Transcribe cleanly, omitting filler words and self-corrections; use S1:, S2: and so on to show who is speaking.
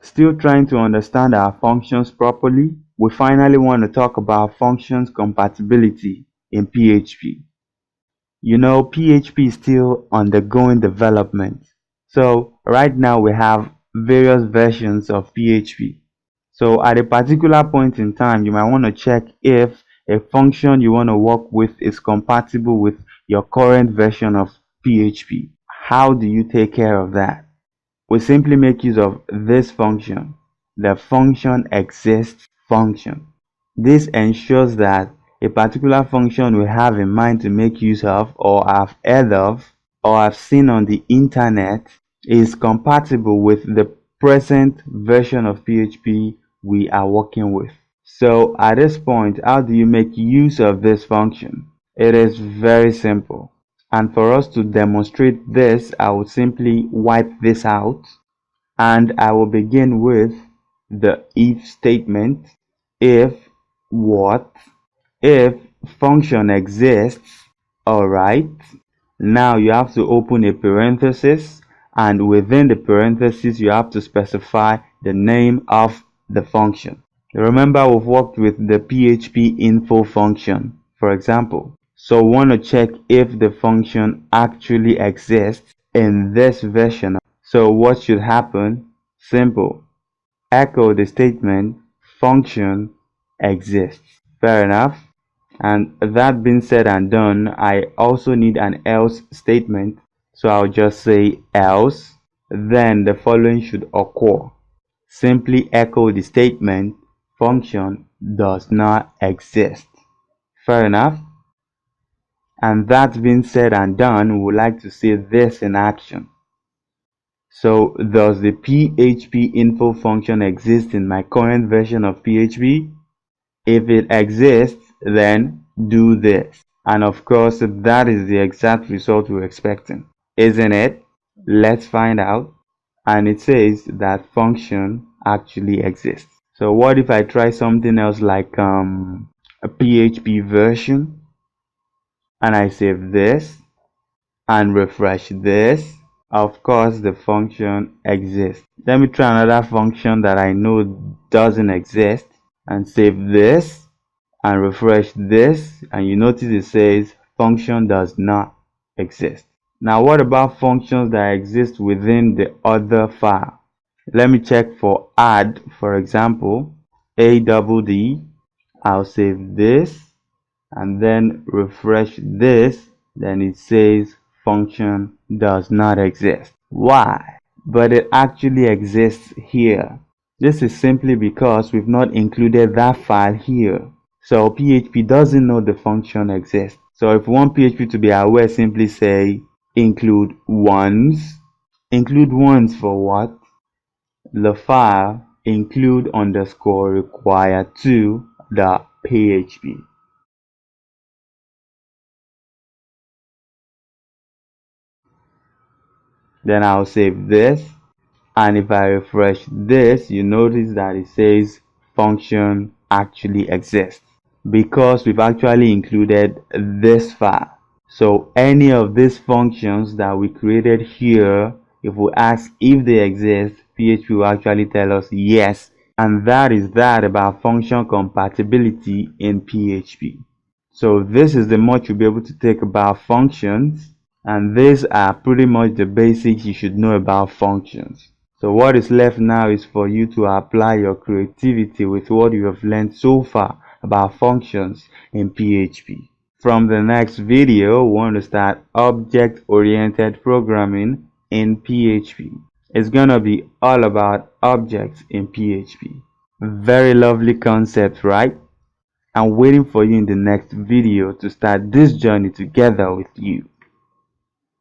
S1: Still trying to understand our functions properly? We finally want to talk about functions compatibility in PHP. You know, PHP is still undergoing development. So right now we have various versions of PHP. So at a particular point in time, you might want to check if a function you want to work with is compatible with your current version of PHP. How do you take care of that? We simply make use of this function, the function exists function. This ensures that a particular function we have in mind to make use of, or have heard of, or have seen on the internet is compatible with the present version of PHP we are working with. So at this point, how do you make use of this function? It is very simple. And for us to demonstrate this, I will simply wipe this out and I will begin with the if statement. If what? If function exists, alright. Now you have to open a parenthesis, and within the parenthesis you have to specify the name of the function. Remember, we've worked with the PHP info function, for example. So we want to check if the function actually exists in this version. So what should happen? Simple. Echo the statement function exists. Fair enough. And that being said and done, I also need an else statement. So I'll just say else. Then the following should occur. Simply echo the statement function does not exist. Fair enough. And that being said and done, we would like to see this in action. So does the PHP info function exist in my current version of PHP? If it exists, then do this. And of course, that is the exact result we're expecting, isn't it? Let's find out. And it says that function actually exists. So what if I try something else like a PHP version, and I save this and refresh this? Of course, the function exists. Let me try another function that I know doesn't exist and save this and refresh this, and you notice it says function does not exist. Now what about functions that exist within the other file? Let me check for add, for example, add. I'll save this and then refresh this, then it says function does not exist. Why? But it actually exists here. This is simply because we've not included that file here. So PHP doesn't know the function exists. So if you want PHP to be aware, simply say include ones. Include ones for what? The file include underscore require to the PHP. Then I'll save this, and if I refresh this, you notice that it says function actually exists because we've actually included this file. So any of these functions that we created here, if we ask if they exist, PHP will actually tell us yes. And that is that about function compatibility in PHP. So this is the much you'll be able to take about functions. And these are pretty much the basics you should know about functions. So what is left now is for you to apply your creativity with what you have learned so far about functions in PHP. From the next video, we want to start object-oriented programming in PHP. It's gonna be all about objects in PHP. Very lovely concept, right? I'm waiting for you in the next video to start this journey together with you.